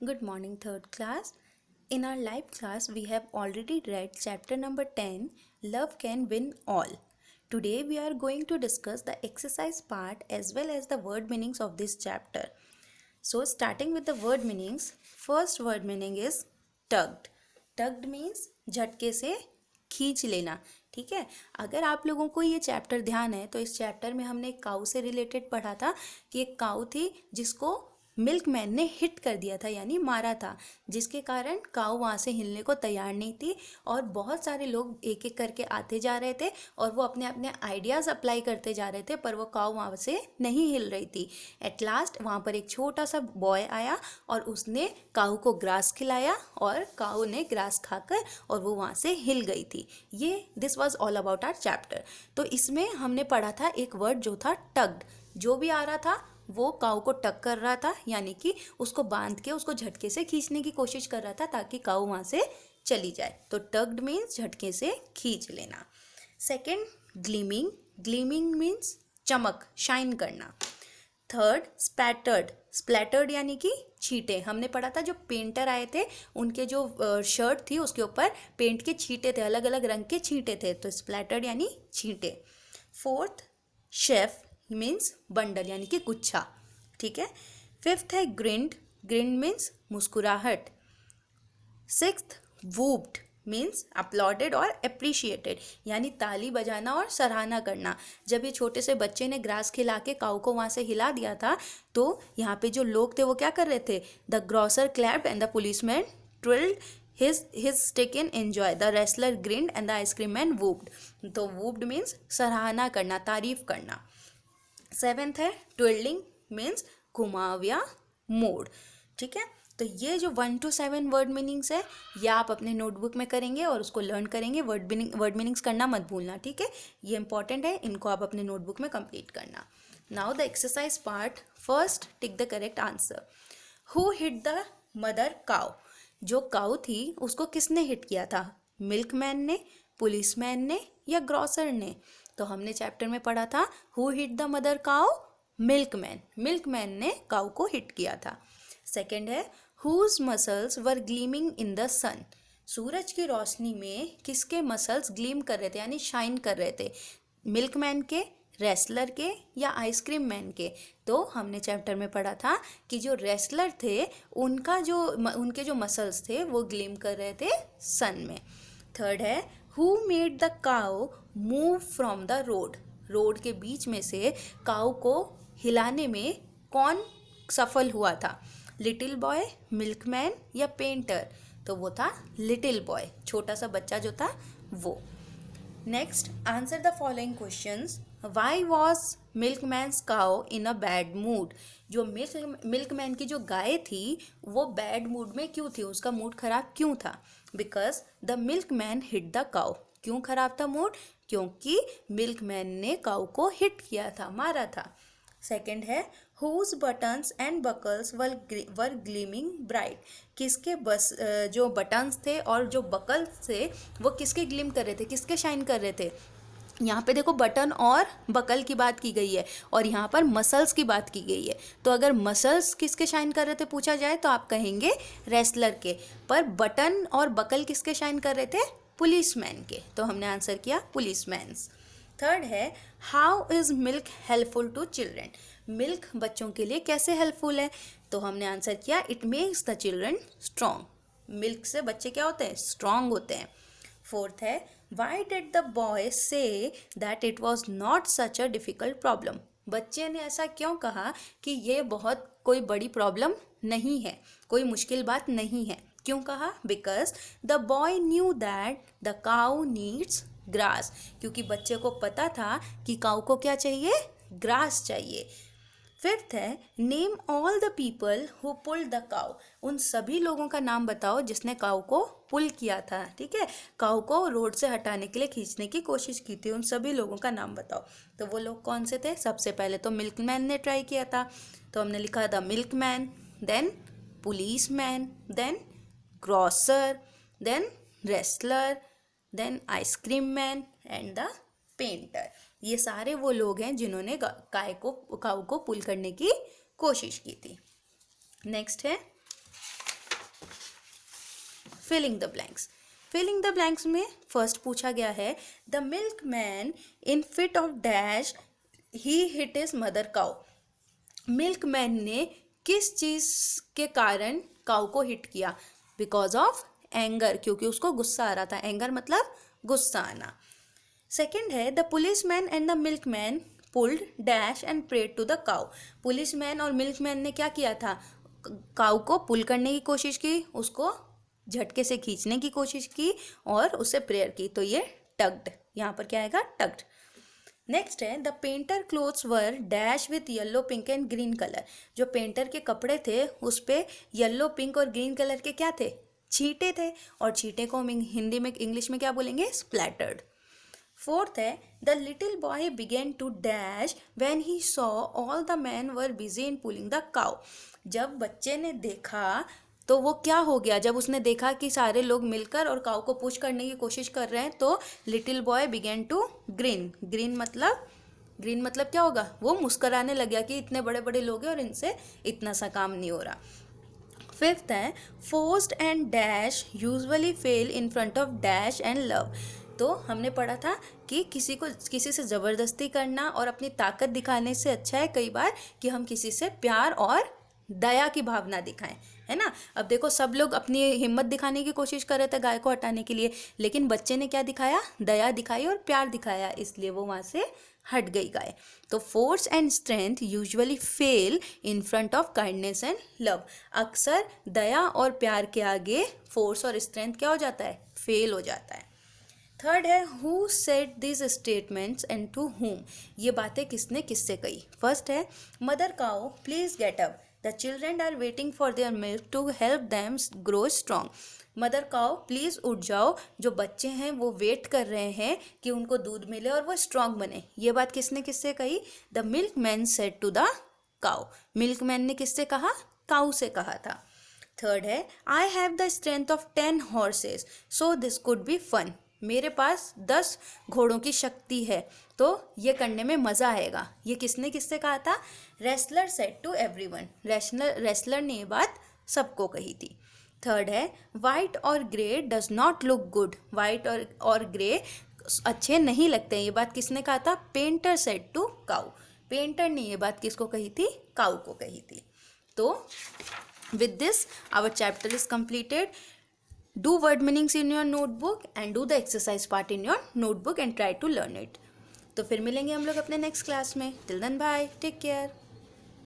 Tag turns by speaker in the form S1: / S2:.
S1: Good morning, third class. In our live class, we have already read chapter number 10 Love Can Win All. Today, we are going to discuss the exercise part as well as the word meanings of this chapter. So, starting with the word meanings, first word meaning is tugged. Tugged means झटके से खींच लेना. ठीक है. अगर आप लोगों को ये चैप्टर ध्यान है तो इस चैप्टर में हमने एक काऊ से रिलेटेड पढ़ा था कि एक काऊ थी जिसको मिल्कमैन ने हिट कर दिया था यानी मारा था, जिसके कारण काऊ वहाँ से हिलने को तैयार नहीं थी और बहुत सारे लोग एक एक करके आते जा रहे थे और वो अपने अपने आइडियाज़ अप्लाई करते जा रहे थे, पर वो काऊ वहाँ से नहीं हिल रही थी. एट लास्ट वहाँ पर एक छोटा सा बॉय आया और उसने काऊ को ग्रास खिलाया और काऊ ने ग्रास खाकर और वो वहाँ से हिल गई थी. ये this was all about our chapter. तो इसमें हमने पढ़ा था एक वर्ड जो था टग्ड. जो भी आ रहा था वो काऊ को टक कर रहा था, यानी कि उसको बांध के उसको झटके से खींचने की कोशिश कर रहा था ताकि काऊ वहाँ से चली जाए. तो टग्ड मीन्स झटके से खींच लेना. Second, gleaming. ग्लीमिंग मीन्स चमक, शाइन करना. थर्ड, स्पैटर्ड. स्प्लैटर्ड यानी कि छींटे. हमने पढ़ा था जो पेंटर आए थे उनके जो शर्ट थी उसके ऊपर पेंट के छींटे थे, अलग अलग रंग के छींटे थे, तो स्प्लैटर्ड यानी छींटे. फोर्थ, शेफ मीन्स बंडल यानी कि गुच्छा. ठीक है. फिफ्थ है ग्रिंड. ग्रिंड मीन्स मुस्कुराहट. सिक्स्थ, वूप्ड मीन्स अपलॉडेड और अप्रिशिएटेड यानी ताली बजाना और सराहना करना. जब ये छोटे से बच्चे ने ग्रास खिला के काऊ को वहाँ से हिला दिया था तो यहाँ पे जो लोग थे वो क्या कर रहे थे? The grocer clapped and the policeman trilled his stick in enjoy. The wrestler grinned and the ice cream man whooped. तो whooped means सराहना करना, तारीफ करना. सेवेंथ है ट्विल्डिंग मीन्स घुमाव या मोड़. ठीक है. तो ये जो 1 to 7 वर्ड मीनिंग्स है ये आप अपने नोटबुक में करेंगे और उसको लर्न करेंगे. वर्ड मीनिंग्स करना मत भूलना. ठीक है. ये इंपॉर्टेंट है, इनको आप अपने नोटबुक में कंप्लीट करना. Now the exercise part. First, tick the correct answer. Who hit the mother cow. जो काउ थी उसको किसने हिट किया था? मिल्कमैन ने, पुलिसमैन ने या ग्रॉसर ने? तो हमने चैप्टर में पढ़ा था who hit the mother cow? Milkman. Milkman ने काउ को हिट किया था. सेकेंड है whose muscles were gleaming in the sun. सूरज की रोशनी में किसके मसल्स ग्लीम कर रहे थे यानी शाइन कर रहे थे? मिल्कमैन के, रेसलर के या आइसक्रीम मैन के? तो हमने चैप्टर में पढ़ा था कि जो रेसलर थे उनके जो मसल्स थे वो ग्लीम कर रहे थे सन में. थर्ड है who made the cow move from the road. Road के बीच में से काउ को हिलाने में कौन सफल हुआ था? लिटिल बॉय, मिल्कमैन या पेंटर? तो वो था लिटिल बॉय, छोटा सा बच्चा जो था वो. Next, answer the following questions. Why was milkman's cow in a bad mood. जो मिल्कमैन की जो गाय थी वो बैड मूड में क्यों थी? उसका मूड खराब क्यों था? Because the milkman hit the cow. क्यों खराब था मूड? क्योंकि मिल्कमैन ने काउ को हिट किया था, मारा था. सेकेंड है whose buttons and buckles were gleaming bright. किसके जो बटन्स थे और जो बकल्स थे वो किसके ग्लीम कर रहे थे, किसके शाइन कर रहे थे? यहाँ पे देखो बटन और बकल की बात की गई है और यहाँ पर मसल्स की बात की गई है. तो अगर मसल्स किसके शाइन कर रहे थे पूछा जाए तो आप कहेंगे रेसलर के, पर बटन और बकल किसके शाइन कर रहे थे? पुलिसमैन के. तो हमने आंसर किया पुलिसमैन्स. थर्ड है how is milk helpful to children. Milk बच्चों के लिए कैसे हेल्पफुल है? तो हमने आंसर किया it makes the children strong. Milk से बच्चे क्या होते हैं? स्ट्रॉन्ग होते हैं. फोर्थ है why did the boy say that it was not such a difficult problem. बच्चे ने ऐसा क्यों कहा कि ये बहुत कोई बड़ी प्रॉब्लम नहीं है, कोई मुश्किल बात नहीं है? क्यों कहा? Because the boy knew that the cow needs grass. क्योंकि बच्चे को पता था कि काऊ को क्या चाहिए? ग्रास चाहिए. फिफ्थ है name all the people who pulled the cow. उन सभी लोगों का नाम बताओ जिसने काऊ को पुल किया था. ठीक है. काऊ को रोड से हटाने के लिए खींचने की कोशिश की थी, उन सभी लोगों का नाम बताओ. तो वो लोग कौन से थे? सबसे पहले तो मिल्कमैन ने ट्राई किया था, तो हमने लिखा the milkman, then policeman, then grocer, then wrestler, then ice cream man and the painter. ये सारे वो लोग हैं जिन्होंने काऊ को पुल करने की कोशिश की थी. नेक्स्ट है filling the blanks. Filling the blanks में फर्स्ट पूछा गया है the milk man in fit of dash he hit his mother cow. Milkman ने किस चीज के कारण काउ को हिट किया? बिकॉज ऑफ एंगर, क्योंकि उसको गुस्सा आ रहा था। एंगर मतलब गुस्सा आना। सेकेंड है the policeman and the milkman pulled dash and prayed to the cow. Policeman और मिल्कमैन ने क्या किया था? काउ को पुल करने की कोशिश की, उसको झटके से खींचने की कोशिश की और उससे प्रेयर की, तो ये टग्ड, यहाँ पर क्या आएगा? टग्ड। नेक्स्ट है the painter clothes were dash with yellow pink and green colour. जो पेंटर के कपड़े थे उस पे येलो पिंक और ग्रीन कलर के क्या थे? छींटे थे, और छींटे को हम हिंदी में इंग्लिश में क्या बोलेंगे? स्प्लैटर्ड। फोर्थ है the little boy began to dash when he saw all the man were busy in pulling the cow. जब बच्चे ने देखा तो वो क्या हो गया? जब उसने देखा कि सारे लोग मिलकर और काउ को पुश करने की कोशिश कर रहे हैं, तो little boy began to green. Green मतलब क्या होगा? वो मुस्कराने लग गया कि इतने बड़े बड़े लोग हैं और इनसे इतना सा काम नहीं हो रहा। फिफ्थ है forced and dash usually fail in front of dash and love. तो हमने पढ़ा था कि किसी से ज़बरदस्ती करना और अपनी ताकत दिखाने से अच्छा है कई बार कि हम किसी से प्यार और दया की भावना दिखाएं, है ना। अब देखो सब लोग अपनी हिम्मत दिखाने की कोशिश कर रहे थे गाय को हटाने के लिए, लेकिन बच्चे ने क्या दिखाया? दया दिखाई और प्यार दिखाया, इसलिए वो वहाँ से हट गई गाय। तो force and strength usually fail in front of kindness and love. अक्सर दया और प्यार के आगे फोर्स और स्ट्रेंथ क्या हो जाता है? फेल हो जाता है। थर्ड है who said this statements and to whom। ये बातें किसने किससे कही? फर्स्ट है mother cow please get up, the children are waiting for their milk to help them grow strong. Mother cow please उठ जाओ, जो बच्चे हैं वो वेट कर रहे हैं कि उनको दूध मिले और वो स्ट्रॉन्ग बने। ये बात किसने किससे कही? The milk man said to the cow. Milk man ने किससे कहा? काउ से कहा था। थर्ड है I have the strength of 10 horses so this could be fun. मेरे पास 10 घोड़ों की शक्ति है तो ये करने में मज़ा आएगा। ये किसने किससे कहा था? Wrestler said to everyone. Wrestler ने ये बात सबको कही थी। थर्ड है वाइट और grey does not look good. White और ग्रे अच्छे नहीं लगते। ये बात किसने कहा था? Painter said to cow. Painter ने ये बात किसको कही थी? काउ को कही थी। तो with this our chapter is completed. Do word meanings in your notebook and do the exercise part in your notebook and try to learn it. तो फिर मिलेंगे हम लोग अपने नेक्स्ट क्लास में। Till then bye, take care.